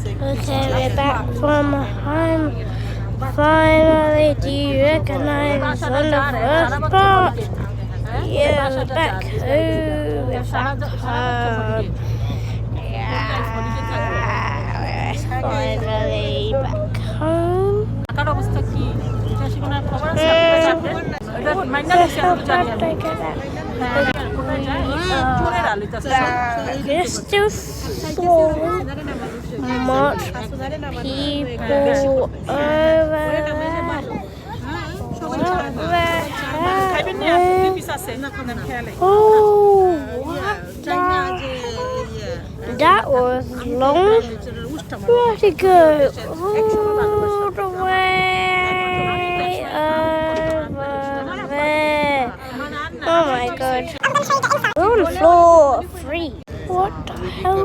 Okay, we're back from home. Finally, do you recognize us on the first part? Yeah, we're back home. We're back home. Yeah, we're finally back home. টাকার অবস্থা কি এটা কোনো খবর আছে এটা মাইন্ডা So দিছে how আমি জানি bad আমি I get that? কোথায় যায় চোরের আলিতাছে There's still so much people over খাইবেন না পিস আছে খেয়ালে Oh, that was long. Where'd it go? All the way over there. Oh my god. We're on floor 3. What the hell?